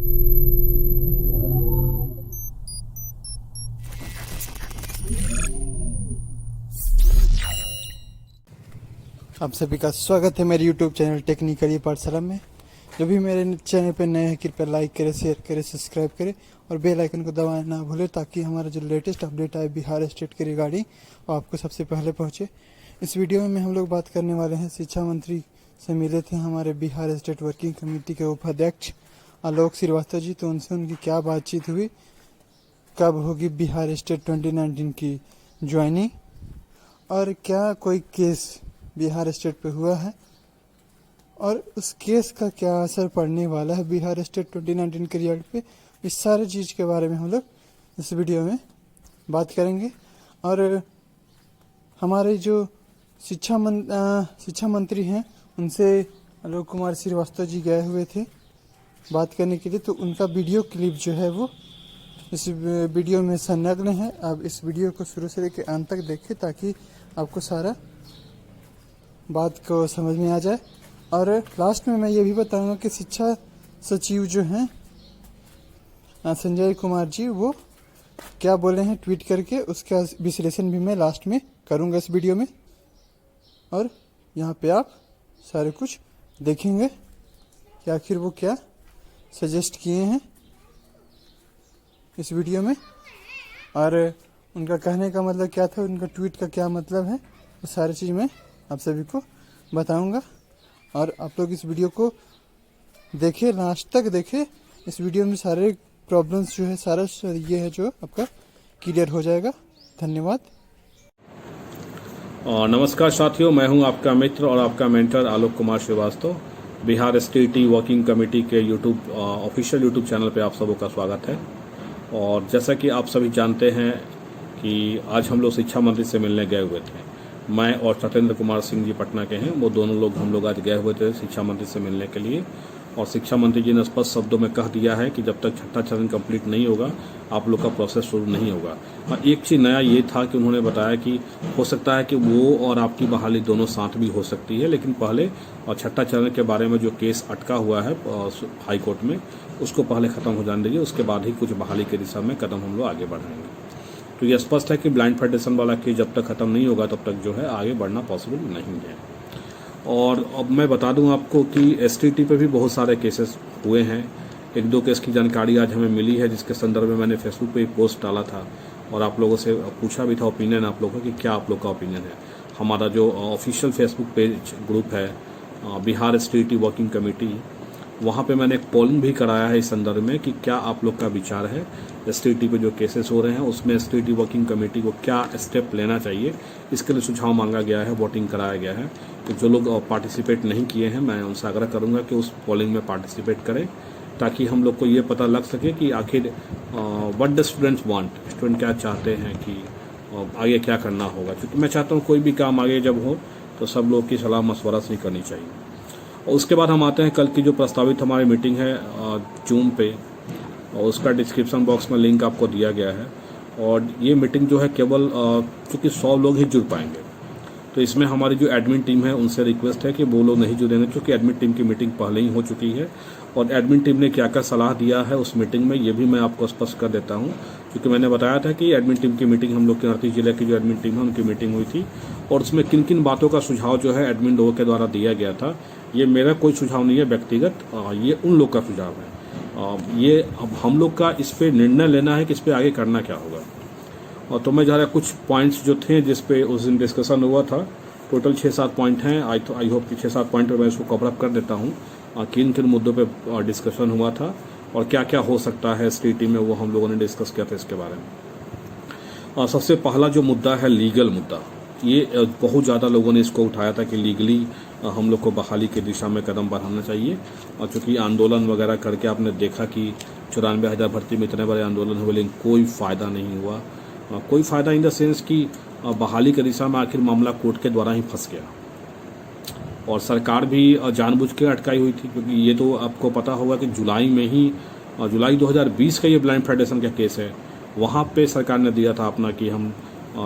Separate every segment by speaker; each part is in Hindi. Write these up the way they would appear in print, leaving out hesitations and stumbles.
Speaker 1: आप सभी का स्वागत है मेरे YouTube चैनल टेक्निकली पाठशाला में। जो भी मेरे चैनल पर नए हैं कृपया लाइक करें, शेयर करें, सब्सक्राइब करें और बेल आइकन को दबाना ना भूलें ताकि हमारा जो लेटेस्ट अपडेट आए बिहार स्टेट के रिगार्डिंग वो आपको सबसे पहले पहुंचे। इस वीडियो में हम लोग बात करने वाले हैं, शिक्षा मंत्री से मिले थे हमारे बिहार स्टेट वर्किंग कमेटी के उपाध्यक्ष आलोक श्रीवास्तव जी। तो उनसे उनकी क्या बातचीत हुई, कब होगी बिहार स्टेट 2019 की ज्वाइनिंग और क्या कोई केस बिहार स्टेट पे हुआ है और उस केस का क्या असर पड़ने वाला है बिहार स्टेट 2019 के रिजल्ट पे, इस सारे चीज़ के बारे में हम लोग इस वीडियो में बात करेंगे। और हमारे जो शिक्षा मंत्री हैं उनसे आलोक कुमार श्रीवास्तव जी गए हुए थे बात करने के लिए, तो उनका वीडियो क्लिप जो है वो इस वीडियो में संलग्न है। आप इस वीडियो को शुरू से लेकर अंत तक देखें ताकि आपको सारा बात को समझ में आ जाए। और लास्ट में मैं ये भी बताऊंगा कि शिक्षा सचिव जो हैं संजय कुमार जी, वो क्या बोले हैं ट्वीट करके, उसका विश्लेषण भी मैं लास्ट में करूंगा इस वीडियो में। और यहाँ पे आप सारे कुछ देखेंगे कि आखिर वो क्या सजेस्ट किए हैं इस वीडियो में और उनका कहने का मतलब क्या था, उनका ट्वीट का क्या मतलब है, वो सारी चीज़ मैं आप सभी को बताऊंगा। और आप लोग इस वीडियो को देखें, लास्ट तक देखें। इस वीडियो में सारे प्रॉब्लम्स जो है, सारा ये है जो आपका क्लियर हो जाएगा। धन्यवाद।
Speaker 2: नमस्कार साथियों, मैं हूं आपका मित्र और आपका mentor Alok Kumar Srivastava. Bihar state working committee के ऑफिशियल यूट्यूब चैनल पे आप सबों का स्वागत है। और जैसा कि आप सभी जानते हैं कि आज हम लोग शिक्षा मंत्री से मिलने गए हुए थे। मैं और सत्येंद्र कुमार सिंह जी पटना के हैं, वो दोनों लोग हम लोग आज गए हुए थे शिक्षा मंत्री से मिलने के लिए। और शिक्षा मंत्री जी ने स्पष्ट शब्दों में कह दिया है कि जब तक छठा चरण कंप्लीट नहीं होगा आप लोग का प्रोसेस शुरू नहीं होगा। और एक चीज़ नया ये था कि उन्होंने बताया कि हो सकता है कि वो और आपकी बहाली दोनों साथ भी हो सकती है, लेकिन पहले और छठा चरण के बारे में जो केस अटका हुआ है हाई कोर्ट में, उसको पहले ख़त्म हो जाने दीजिए, उसके बाद ही कुछ बहाली के दिशा में कदम हम लोग आगे बढ़ाएंगे। तो ये स्पष्ट है कि ब्लाइंड फेडरेशन वाला केस जब तक ख़त्म नहीं होगा तब तक जो है आगे बढ़ना पॉसिबल नहीं है। और अब मैं बता दूं आपको कि एसटीटी पे भी बहुत सारे केसेस हुए हैं। एक दो केस की जानकारी आज हमें मिली है, जिसके संदर्भ में मैंने फेसबुक पे एक पोस्ट डाला था और आप लोगों से पूछा भी था ओपिनियन आप लोगों का कि क्या आप लोग का ओपिनियन है। हमारा जो ऑफिशियल फेसबुक पेज ग्रुप है बिहार स्टेट वर्किंग कमेटी, वहाँ पे मैंने एक पोलिंग भी कराया है इस संदर्भ में कि क्या आप लोग का विचार है एसटीटी पे जो केसेस हो रहे हैं उसमें एसटीटी वर्किंग कमेटी को क्या स्टेप लेना चाहिए। इसके लिए सुझाव मांगा गया है, वोटिंग कराया गया है। तो जो लोग पार्टिसिपेट नहीं किए हैं मैं उनसे आग्रह करूंगा कि उस पोलिंग में पार्टिसिपेट करें ताकि हम लोग को ये पता लग सके कि आखिर what the students want, student क्या चाहते हैं कि आगे क्या करना होगा। क्योंकि मैं चाहता हूँ कोई भी काम आगे जब हो तो सब लोग की सलाह मशवरा से करनी चाहिए। और उसके बाद हम आते हैं कल की जो प्रस्तावित हमारी मीटिंग है जूम पे, और उसका डिस्क्रिप्शन बॉक्स में लिंक आपको दिया गया है। और ये मीटिंग जो है केवल चूँकि 100 लोग ही जुड़ पाएंगे, तो इसमें हमारी जो एडमिन टीम है उनसे रिक्वेस्ट है कि वो लोग नहीं जुड़ेंगे, क्योंकि एडमिन टीम की मीटिंग पहले ही हो चुकी है। और एडमिन टीम ने क्या क्या सलाह दिया है उस मीटिंग में ये भी मैं आपको स्पष्ट कर देता हूँ, क्योंकि मैंने बताया था कि एडमिन टीम की मीटिंग हम लोग के 38 जिले की जो एडमिन टीम है उनकी मीटिंग हुई थी और उसमें किन किन बातों का सुझाव जो है एडमिन लोगों के द्वारा दिया गया था। ये मेरा कोई सुझाव नहीं है व्यक्तिगत, ये उन लोग का सुझाव है। ये अब हम लोग का इस पर निर्णय लेना है कि इस पर आगे करना क्या होगा। और तो मैं ज़रा कुछ पॉइंट्स जो थे जिस पे उस दिन डिस्कशन हुआ था, टोटल 6-7 पॉइंट हैं। आई होप कि 6-7 पॉइंट पर मैं इसको कवर अप कर देता हूँ किन किन मुद्दों पे डिस्कशन हुआ था और क्या क्या हो सकता है एसटीटी में, वो हम लोगों ने डिस्कस किया था इसके बारे में। सबसे पहला जो मुद्दा है लीगल मुद्दा, ये बहुत ज़्यादा लोगों ने इसको उठाया था कि लीगली हम लोग को बहाली की दिशा में कदम बढ़ाना चाहिए। और चूँकि आंदोलन वगैरह करके आपने देखा कि 94,000 भर्ती में इतने बड़े आंदोलन हुए लेकिन कोई फ़ायदा नहीं हुआ। कोई फ़ायदा इन द सेंस कि बहाली की दिशा में आखिर मामला कोर्ट के द्वारा ही फंस गया और सरकार भी जानबूझ के अटकाई हुई थी। क्योंकि ये तो आपको पता होगा कि जुलाई 2020 का ये ब्लाइंड फेडरेशन का केस है, वहाँ पे सरकार ने दिया था अपना कि हम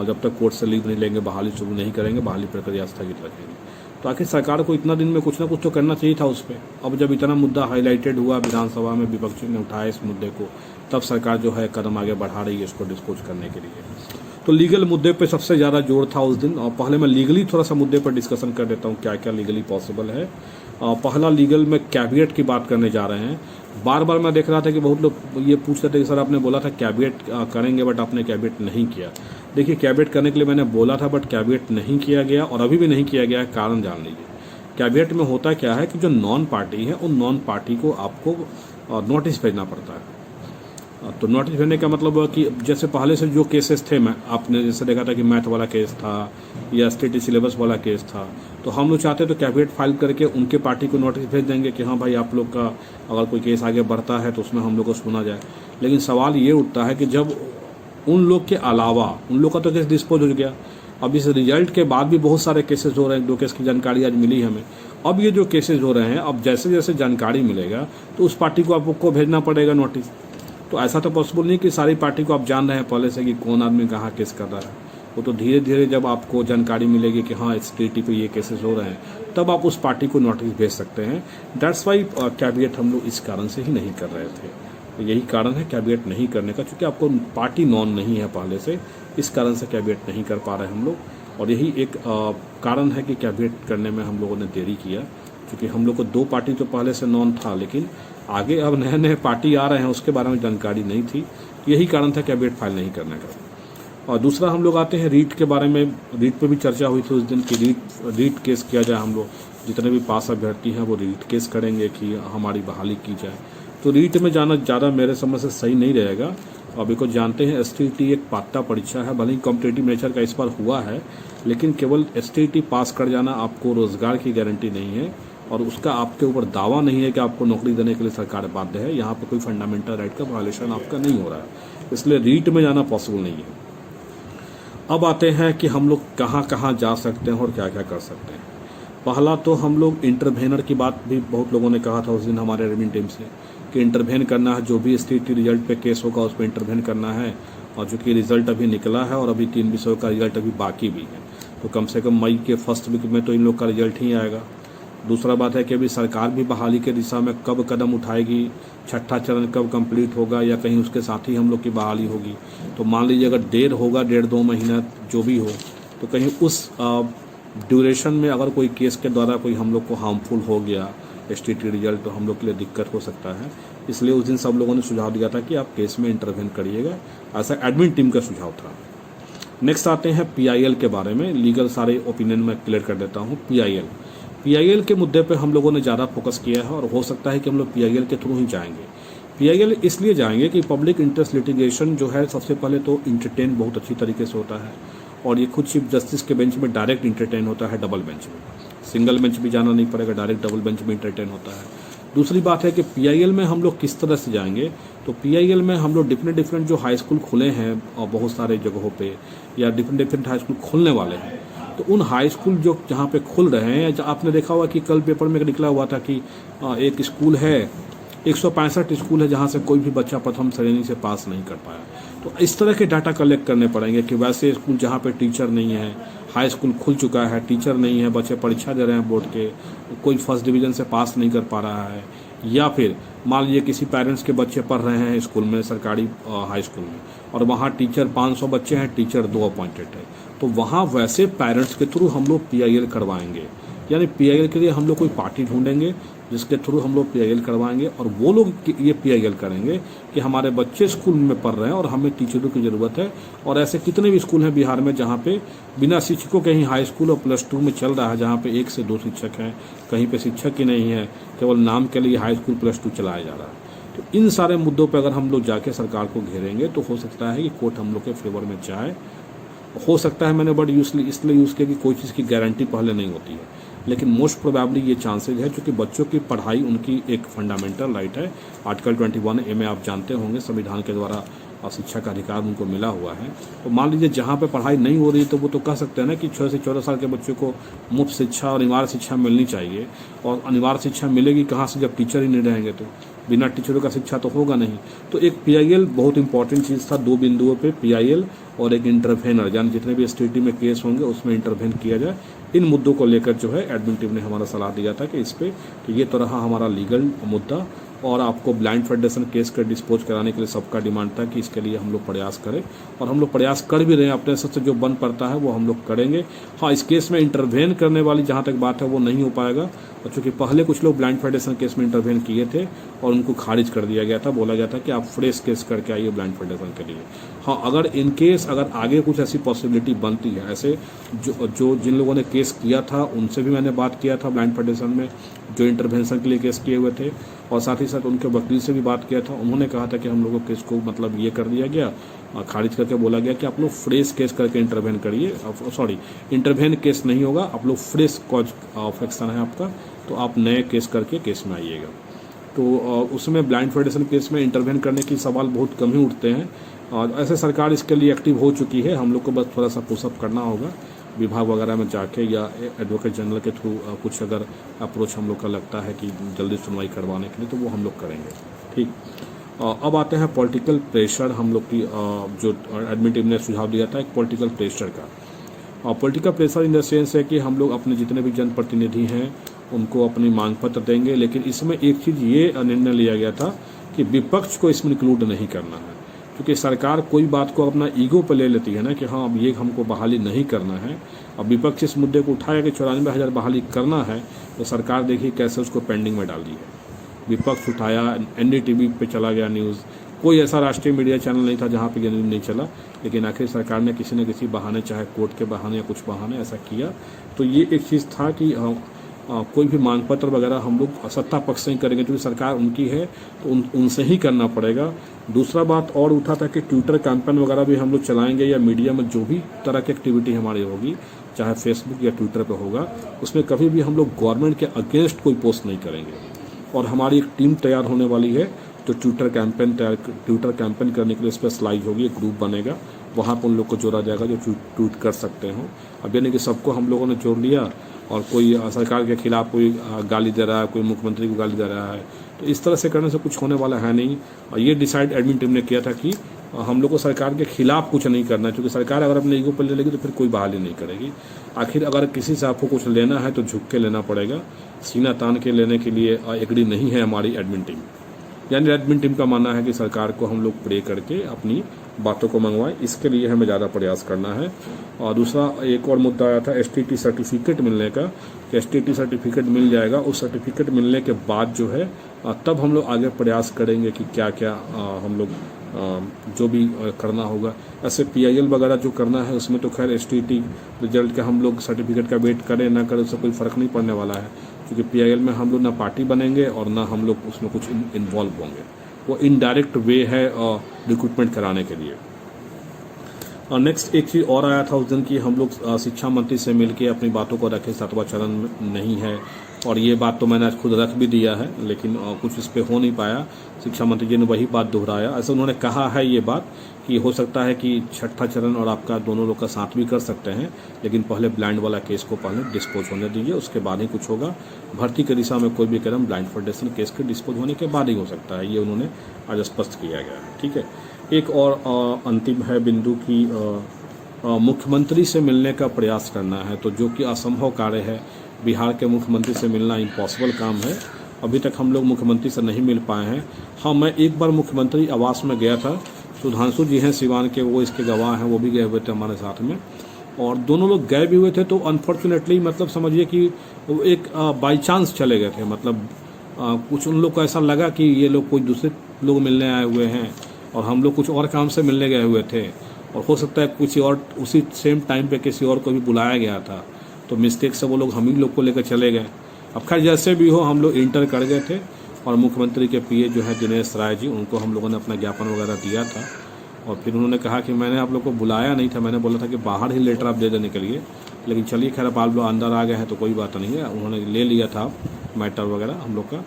Speaker 2: जब तक कोर्ट से लीव नहीं लेंगे बहाली शुरू नहीं करेंगे, बहाली प्रक्रिया स्थगित रखेंगे। तो आखिर सरकार को इतना दिन में कुछ ना कुछ तो करना चाहिए था उस पर। अब जब इतना मुद्दा हाईलाइटेड हुआ विधानसभा में, विपक्ष ने उठाया इस मुद्दे को, तब सरकार जो है कदम आगे बढ़ा रही है इसको डिस्पोज करने के लिए। तो लीगल मुद्दे पे सबसे ज़्यादा जोर था उस दिन। और पहले मैं लीगली थोड़ा सा मुद्दे पर डिस्कशन कर देता हूँ क्या क्या लीगली पॉसिबल है। पहला लीगल में कैबिनेट की बात करने जा रहे हैं। बार बार मैं देख रहा था कि बहुत लोग ये पूछ रहे थे कि सर आपने बोला था कैबिनेट करेंगे बट आपने कैबिनेट नहीं किया। देखिए कैबिनेट करने के लिए मैंने बोला था बट कैबिनेट नहीं किया गया और अभी भी नहीं किया गया है। कारण जान लीजिए। कैबिनेट में होता क्या है कि जो नॉन पार्टी है उन नॉन पार्टी को आपको नोटिस भेजना पड़ता है। तो नोटिस भेजने का मतलब कि जैसे पहले से जो केसेस थे, मैं आपने जैसे देखा था कि मैथ वाला केस था या स्टेट सिलेबस वाला केस था, तो हम लोग चाहते तो कैबिनेट फाइल करके उनके पार्टी को नोटिस भेज देंगे कि हाँ भाई आप लोग का अगर कोई केस आगे बढ़ता है तो उसमें हम लोग को सुना जाए। लेकिन सवाल ये उठता है कि जब उन लोग के अलावा उन लोग का तो केस डिस्पोज हो गया, अब इस रिजल्ट के बाद भी बहुत सारे केसेस हो रहे हैं। 2 केस की जानकारी आज मिली हमें। अब ये जो केसेस हो रहे हैं, अब जैसे जैसे जानकारी मिलेगा तो उस पार्टी को आपको भेजना पड़ेगा नोटिस। तो ऐसा तो पॉसिबल नहीं कि सारी पार्टी को आप जान रहे हैं पहले से कि कौन आदमी कहाँ केस कर रहा है। वो तो धीरे धीरे जब आपको जानकारी मिलेगी कि हाँ STT पे ये केसेस हो रहे हैं तब आप उस पार्टी को नोटिस भेज सकते हैं। दैट्स वाई कैबिनेट हम लोग इस कारण से ही नहीं कर रहे थे। तो यही कारण है कैबिनेट नहीं करने का, क्योंकि आपको पार्टी नॉन नहीं है पहले से, इस कारण से कैबिनेट नहीं कर पा रहे हम लोग। और यही एक कारण है कि कैबिनेट करने में हम लोगों ने देरी किया, क्योंकि हम लोग को 2 पार्टी तो पहले से नॉन था, लेकिन आगे अब नए नए पार्टी आ रहे हैं उसके बारे में जानकारी नहीं थी। यही कारण था कैबिनेट फाइल नहीं करने का। और दूसरा हम लोग आते हैं रीट के बारे में। रीट पे भी चर्चा हुई थी उस दिन कि रीट केस किया जाए। हम लोग जितने भी पास अभ्यर्थी हैं वो रीट केस करेंगे कि हमारी बहाली की जाए। तो रीट में जाना ज़्यादा मेरे समझ से सही नहीं रहेगा। अभी को जानते हैं STT एक पात्रता परीक्षा है, भले ही कॉम्पिटेटिव नेचर का इस बार हुआ है, लेकिन केवल STT पास कर जाना आपको रोजगार की गारंटी नहीं है और उसका आपके ऊपर दावा नहीं है कि आपको नौकरी देने के लिए सरकार बाध्य है। यहाँ पे कोई फंडामेंटल राइट का वायलेशन आपका नहीं हो रहा है, इसलिए रीट में जाना पॉसिबल नहीं है। अब आते हैं कि हम लोग कहाँ कहाँ जा सकते हैं और क्या क्या कर सकते हैं। पहला तो हम लोग इंटरवेनर की बात भी बहुत लोगों ने कहा था उस दिन हमारे एडमिन टीम से कि इंटरवेन करना है, जो भी STT रिजल्ट पे केस होगा उस पर इंटरवेन करना है। और चूँकि रिजल्ट अभी निकला है और अभी 3 विषयों का रिजल्ट अभी बाकी भी है, तो कम से कम मई के फर्स्ट वीक में तो इन लोग का रिजल्ट ही आएगा। दूसरा बात है कि अभी सरकार भी बहाली के दिशा में कब कदम उठाएगी, 6ठा चरण कब कंप्लीट होगा या कहीं उसके साथ ही हम लोग की बहाली होगी। तो मान लीजिए अगर देर होगा 1.5-2 महीना जो भी हो, तो कहीं उस ड्यूरेशन में अगर कोई केस के द्वारा कोई हम लोग को हार्मफुल हो गया STT रिजल्ट, तो हम लोग के लिए दिक्कत हो सकता है। इसलिए उस दिन सब लोगों ने सुझाव दिया था कि आप केस में इंटरवेन करिएगा, ऐसा एडमिन टीम का सुझाव था। नेक्स्ट आते हैं PIL के बारे में। लीगल सारे ओपिनियन में क्लियर कर देता हूँ। PIL के मुद्दे पे हम लोगों ने ज़्यादा फोकस किया है और हो सकता है कि हम लोग PIL के थ्रू ही जाएंगे। PIL इसलिए जाएंगे कि पब्लिक इंटरेस्ट लिटिगेशन जो है सबसे पहले तो इंटरटेन बहुत अच्छी तरीके से होता है और ये खुद चीफ जस्टिस के बेंच में डायरेक्ट इंटरटेन होता है, डबल बेंच में। सिंगल बेंच भी जाना नहीं पड़ेगा, डायरेक्ट डबल बेंच में इंटरटेन होता है। दूसरी बात है कि PIL में हम लोग किस तरह से जाएंगे, तो PIL में हम लोग डिफरेंट जो हाई स्कूल खुले हैं और बहुत सारे जगहों पे या डिफरेंट हाई स्कूल खुलने वाले हैं, तो उन हाई स्कूल जो जहाँ पे खुल रहे हैं, आपने देखा होगा कि कल पेपर में निकला हुआ था कि एक स्कूल है 165 स्कूल है जहाँ से कोई भी बच्चा प्रथम श्रेणी से पास नहीं कर पाया। तो इस तरह के डाटा कलेक्ट करने पड़ेंगे कि वैसे स्कूल जहाँ पे टीचर नहीं है, हाई स्कूल खुल चुका है, टीचर नहीं है, बच्चे परीक्षा दे रहे हैं बोर्ड के, कोई फर्स्ट डिवीज़न से पास नहीं कर पा रहा है, या फिर मान लीजिए किसी पेरेंट्स के बच्चे पढ़ रहे हैं स्कूल में, सरकारी हाई स्कूल में, और वहाँ टीचर 500 बच्चे हैं, टीचर 2 अपॉइंटेड है, तो वहाँ वैसे पेरेंट्स के थ्रू हम लोग PIL करवाएंगे। यानी PIL के लिए हम लोग कोई पार्टी ढूंढेंगे जिसके थ्रू हम लोग PIL करवाएंगे और वो लोग ये PIL करेंगे कि हमारे बच्चे स्कूल में पढ़ रहे हैं और हमें टीचरों की ज़रूरत है। और ऐसे कितने भी स्कूल हैं बिहार में जहाँ पे बिना शिक्षकों के ही हाई स्कूल और +2 में चल रहा है, जहाँ पे 1 से 2 शिक्षक हैं, कहीं पे शिक्षक ही नहीं है, केवल नाम के लिए हाई स्कूल +2 चलाया जा रहा है। तो इन सारे मुद्दों पर अगर हम लोग जाके सरकार को घेरेंगे तो हो सकता है कि कोर्ट हम लोग के फेवर में जाए। हो सकता है, मैंने बट इसलिए यूज़ किया कि कोई चीज़ की गारंटी पहले नहीं होती है, लेकिन मोस्ट प्रोबेबली ये चांसेज है, क्योंकि बच्चों की पढ़ाई उनकी एक फंडामेंटल राइट है। आर्टिकल 21A में आप जानते होंगे संविधान के द्वारा शिक्षा का अधिकार उनको मिला हुआ है। तो मान लीजिए जहाँ पे पढ़ाई नहीं हो रही तो वो तो कह सकते हैं ना कि 6 से 14 साल के बच्चों को मुफ्त शिक्षा और अनिवार्य शिक्षा मिलनी चाहिए। और अनिवार्य शिक्षा मिलेगी कहाँ से जब टीचर ही नहीं रहेंगे, तो बिना टीचरों का शिक्षा तो होगा नहीं। तो एक PIL बहुत इंपॉर्टेंट चीज़ था, 2 बिंदुओं पे PIL और एक इंटरवेनर, यानी जितने भी STT में केस होंगे उसमें इंटरवेन किया जाए। इन मुद्दों को लेकर जो है एडमिन टीम ने हमारा सलाह दिया था कि इस पे, तो ये तो रहा हमारा लीगल मुद्दा। और आपको ब्लाइंड फेडरेशन केस का डिस्पोज कराने के लिए सबका डिमांड था कि इसके लिए हम लोग प्रयास करें, और हम लोग प्रयास कर भी रहे हैं। अपने से जो बन पड़ता है वो हम लोग करेंगे। हाँ, इस केस में इंटरवेन करने वाली जहाँ तक बात है वो नहीं हो पाएगा, और चूँकि पहले कुछ लोग ब्लाइंड फेडरेशन केस में इंटरवेन किए थे और उनको खारिज कर दिया गया था, बोला गया था कि आप फ्रेश केस करके आइए ब्लाइंड फेडरेशन के लिए। हाँ, अगर इन केस अगर आगे कुछ ऐसी पॉसिबिलिटी बनती है, ऐसे जो जिन लोगों ने केस किया था उनसे भी मैंने बात किया था ब्लाइंड फेडरेशन में, जो इंटरवेंशन के लिए केस किए हुए थे, और साथ ही साथ उनके वकील से भी बात किया था। उन्होंने कहा था कि हम लोगों केस को मतलब ये कर दिया गया, खारिज करके बोला गया कि आप लोग फ्रेश केस करके इंटरवेन करिए। सॉरी, इंटरवेन केस नहीं होगा, आप लोग फ्रेश कॉज ऑफ एक्शन है आपका, तो आप नए केस करके केस में आइएगा। तो उसमें ब्लाइंड फेडरेशन केस में इंटरवेन करने की सवाल बहुत कम ही उठते हैं, और ऐसे सरकार इसके लिए एक्टिव हो चुकी है। हम लोग को बस थोड़ा सा पुशअप करना होगा विभाग वगैरह में जाके, या एडवोकेट जनरल के थ्रू कुछ अगर अप्रोच हम लोग का लगता है कि जल्दी सुनवाई करवाने के लिए, तो वो हम लोग करेंगे। ठीक, अब आते हैं पॉलिटिकल प्रेशर। हम लोग की जो एडमिन टीम ने सुझाव दिया था एक पॉलिटिकल प्रेशर का। Political pressure in the sense है कि हम लोग अपने जितने भी जनप्रतिनिधि हैं उनको अपनी मांग पत्र देंगे, लेकिन इसमें एक चीज़ ये निर्णय लिया गया था कि विपक्ष को इसमें इंक्लूड नहीं करना है। क्योंकि सरकार कोई बात को अपना ईगो पर ले लेती है ना कि हाँ अब ये हमको बहाली नहीं करना है। अब विपक्ष इस मुद्दे को उठाया कि 94,000 बहाली करना है, तो सरकार देखिए कैसे उसको पेंडिंग में डाल दी है। विपक्ष उठाया, NDTV पे चला गया न्यूज़, कोई ऐसा राष्ट्रीय मीडिया चैनल नहीं था जहाँ पे ये न्यूज़ नहीं चला, लेकिन आखिर सरकार ने किसी न किसी बहाने, चाहे कोर्ट के बहाने या कुछ बहाने, ऐसा किया। तो ये एक चीज़ था कि कोई भी मांग पत्र वगैरह हम लोग सत्ता पक्ष से ही करेंगे, क्योंकि सरकार उनकी है तो उनसे ही करना पड़ेगा। दूसरा बात और उठा था कि ट्विटर कैंपेन वगैरह भी हम लोग चलाएंगे, या मीडिया में जो भी तरह की एक्टिविटी हमारी होगी, चाहे फेसबुक या ट्विटर पे होगा, उसमें कभी भी हम लोग गवर्नमेंट के अगेंस्ट कोई पोस्ट नहीं करेंगे। और हमारी एक टीम तैयार होने वाली है जो ट्विटर कैंपेन करने के लिए स्पेशलाइज होगी, एक ग्रुप बनेगा, वहाँ पर उन लोग को जोड़ा जाएगा जो ट्वीट कर सकते हो। अब यानी कि सबको हम लोगों ने जोड़ लिया, और कोई सरकार के खिलाफ कोई गाली दे रहा है, कोई मुख्यमंत्री को गाली दे रहा है, तो इस तरह से करने से कुछ होने वाला है नहीं। और ये डिसाइड एडमिन टीम ने किया था कि हम लोग को सरकार के खिलाफ कुछ नहीं करना है, क्योंकि सरकार अगर अपने ईगो पर ले लेगी तो फिर कोई बहाली नहीं करेगी। आखिर अगर किसी से आपको कुछ लेना है तो झुक के लेना पड़ेगा, सीना तान के लेने के लिए एग्री नहीं है हमारी एडमिन टीम। यानी एडमिन टीम का मानना है कि सरकार को हम लोग प्रे करके अपनी बातों को मंगवाएं, इसके लिए हमें ज़्यादा प्रयास करना है। और दूसरा एक और मुद्दा आया था STT सर्टिफिकेट मिलने का, कि STT सर्टिफिकेट मिल जाएगा, उस सर्टिफिकेट मिलने के बाद जो है तब हम लोग आगे प्रयास करेंगे कि क्या क्या हम लोग जो भी करना होगा। ऐसे PIL वगैरह जो करना है उसमें तो खैर STT रिजल्ट का हम लोग सर्टिफिकेट का वेट करें ना करें, उससे कोई फ़र्क नहीं पड़ने वाला है, क्योंकि PIL में हम लोग ना पार्टी बनेंगे और ना हम लोग उसमें कुछ इन्वॉल्व होंगे। वो इनडायरेक्ट वे है रिक्रूटमेंट कराने के लिए। और नेक्स्ट एक चीज़ और आया था उस दिन की हम लोग शिक्षा मंत्री से मिलके अपनी बातों को रखे, 7वां चरण नहीं है, और ये बात तो मैंने आज खुद रख भी दिया है, लेकिन कुछ इस पर हो नहीं पाया। शिक्षा मंत्री जी ने वही बात दोहराया। ऐसा उन्होंने कहा है ये बात कि हो सकता है कि 6ठा चरण और आपका दोनों लोग का साथ भी कर सकते हैं, लेकिन पहले ब्लाइंड वाला केस को पहले डिस्पोज होने दीजिए, उसके बाद ही कुछ होगा। भर्ती की दिशा में कोई भी कदम ब्लाइंड फेडरेशन केस के डिस्पोज होने के बाद ही हो सकता है, ये उन्होंने आज स्पष्ट किया गया है। ठीक है, एक और अंतिम है बिंदु की मुख्यमंत्री से मिलने का प्रयास करना है, तो जो कि असंभव कार्य है। बिहार के मुख्यमंत्री से मिलना इम्पॉसिबल काम है, अभी तक हम लोग मुख्यमंत्री से नहीं मिल पाए हैं। हाँ, मैं एक बार मुख्यमंत्री आवास में गया था, सुधांशु जी हैं सिवान के, वो इसके गवाह हैं, वो भी गए हुए थे हमारे साथ में, और दोनों लोग गए भी हुए थे। तो अनफॉर्चुनेटली मतलब समझिए कि वो एक बाई चांस चले गए थे, मतलब कुछ उन लोग को ऐसा लगा कि ये लोग कोई दूसरे लोग मिलने आए हुए हैं और हम लोग कुछ और काम से मिलने गए हुए थे, और हो सकता है किसी और उसी सेम टाइम पे किसी और को भी बुलाया गया था, तो मिस्टेक से वो लोग हम ही लोग को लेकर चले गए। अब खैर जैसे भी हो हम लोग इंटर कर गए थे, और मुख्यमंत्री के PA जो है दिनेश राय जी, उनको हम लोगों ने अपना ज्ञापन वगैरह दिया था, और फिर उन्होंने कहा कि मैंने आप लोग को बुलाया नहीं था, मैंने बोला था कि बाहर ही लेटर आप दे देने के लिए, लेकिन चलिए खैर आप लोग अंदर आ गए हैं तो कोई बात नहीं है। उन्होंने ले लिया था मैटर वगैरह हम लोग का,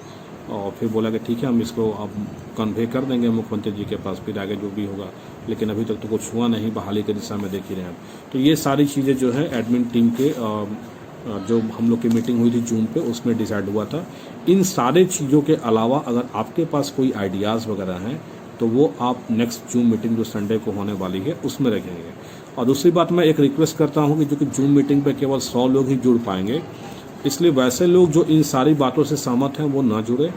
Speaker 2: और फिर बोला कि ठीक है हम इसको अब कन्वे कर देंगे मुख्यमंत्री जी के पास, फिर आगे जो भी होगा, लेकिन अभी तक तो कुछ हुआ नहीं, बहाली के दिशा में देख ही रहे हैं। तो ये सारी चीज़ें जो है एडमिन टीम के जो हम लोग की मीटिंग हुई थी जून पे, उसमें डिसाइड हुआ था। इन सारे चीज़ों के अलावा अगर आपके पास कोई आइडियाज़ वगैरह हैं तो वो आप नेक्स्ट जूम मीटिंग जो संडे को होने वाली है उसमें रखेंगे। और दूसरी बात, मैं एक रिक्वेस्ट करता हूँ कि जो कि जूम मीटिंग पे केवल 100 लोग ही जुड़ पाएंगे, इसलिए वैसे लोग जो इन सारी बातों से सहमत हैं वो ना जुड़े,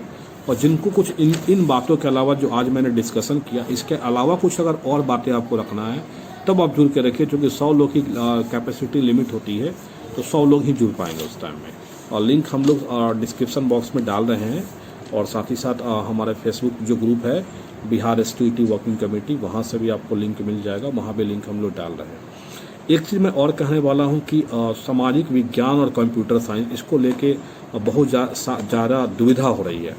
Speaker 2: और जिनको कुछ इन बातों के अलावा जो आज मैंने डिस्कशन किया इसके अलावा कुछ अगर और बातें आपको रखना है तब आप जुड़ के रखिए, क्योंकि 100 लोग की कैपेसिटी लिमिट होती है, तो 100 लोग ही जुड़ पाएंगे उस टाइम में। और लिंक हम लोग डिस्क्रिप्शन बॉक्स में डाल रहे हैं, और साथ ही साथ हमारे फेसबुक जो ग्रुप है बिहार STT वर्किंग कमेटी, वहाँ से भी आपको लिंक मिल जाएगा, वहाँ भी लिंक हम लोग डाल रहे हैं। एक चीज़ मैं और कहने वाला हूँ कि सामाजिक विज्ञान और कंप्यूटर साइंस, इसको लेके बहुत ज़्यादा दुविधा हो रही है।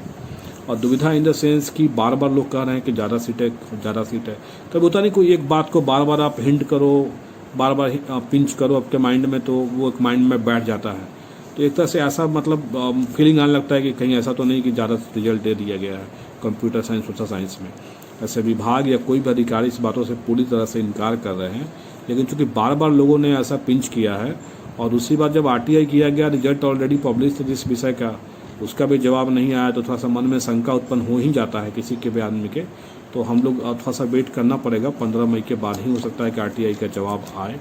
Speaker 2: और दुविधा इन द सेंस कि बार बार लोग कह रहे हैं कि ज़्यादा सीट है। कभी होता नहीं, कोई एक बात को बार बार आप हिंट करो, बार बार पिंच करो आपके माइंड में, तो वो एक माइंड में बैठ जाता है। तो एक तरह से ऐसा मतलब फीलिंग आने लगता है कि कहीं ऐसा तो नहीं कि ज़्यादा रिजल्ट दे दिया गया है कंप्यूटर साइंस सोशल साइंस में। ऐसे विभाग या कोई भी अधिकारी इस बातों से पूरी तरह से इनकार कर रहे हैं, लेकिन चूंकि बार बार लोगों ने ऐसा पिंच किया है, और दूसरी बात जब RTI किया गया, रिजल्ट ऑलरेडी पब्लिश थे जिस विषय का, उसका भी जवाब नहीं आया, तो थोड़ा सा मन में शंका उत्पन्न हो ही जाता है किसी के भी आदमी के। तो हम लोग थोड़ा सा वेट करना पड़ेगा, 15 मई के बाद ही हो सकता है कि RTI का जवाब आए।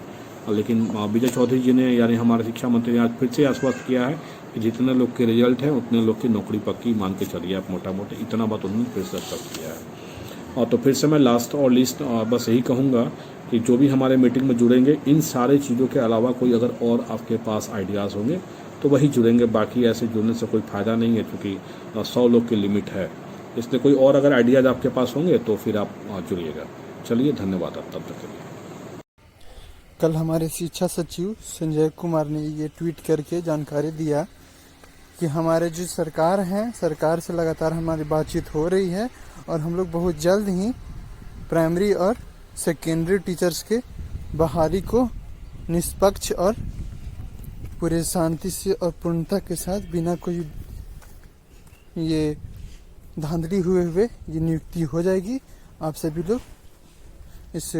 Speaker 2: लेकिन विजय चौधरी जी ने, यानी हमारे शिक्षा मंत्री ने आज फिर से आश्वस्त किया है कि जितने लोग के रिजल्ट हैं उतने लोग की नौकरी पक्की मान के चलिए आप, मोटा मोटी इतना बात उन्होंने फिर से आश्वस्त किया है। और तो फिर से मैं लास्ट और लिस्ट बस यही कहूँगा कि जो भी हमारे मीटिंग में जुड़ेंगे, इन सारे चीज़ों के अलावा कोई अगर और आपके पास आइडियाज़ होंगे तो वही जुड़ेंगे, बाकी ऐसे जुड़ने से कोई फ़ायदा नहीं है, क्योंकि 100 लोग की लिमिट है। इसलिए कोई और अगर आइडियाज़ आपके पास होंगे तो फिर आप जुड़िएगा। चलिए, धन्यवाद आप तब तक के लिए।
Speaker 1: कल हमारे शिक्षा सचिव संजय कुमार ने ये ट्वीट करके जानकारी दिया कि हमारे जो सरकार है, सरकार से लगातार हमारी बातचीत हो रही है, और हम लोग बहुत जल्द ही प्राइमरी और सेकेंडरी टीचर्स के बहाली को निष्पक्ष और पूरे शांति से और पूर्णता के साथ, बिना कोई ये धांधली हुए ये नियुक्ति हो जाएगी। आप सभी लोग इस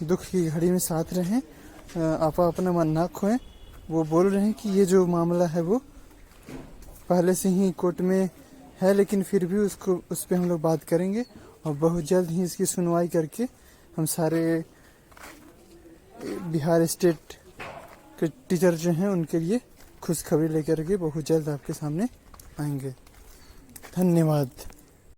Speaker 1: दुख की घड़ी में साथ रहें, आप अपना मन ना खोएं। वो बोल रहे हैं कि ये जो मामला है वो पहले से ही कोर्ट में है, लेकिन फिर भी उस पर हम लोग बात करेंगे, और बहुत जल्द ही इसकी सुनवाई करके हम सारे बिहार स्टेट के टीचर जो हैं उनके लिए खुशखबरी लेकर के बहुत जल्द आपके सामने आएंगे। धन्यवाद।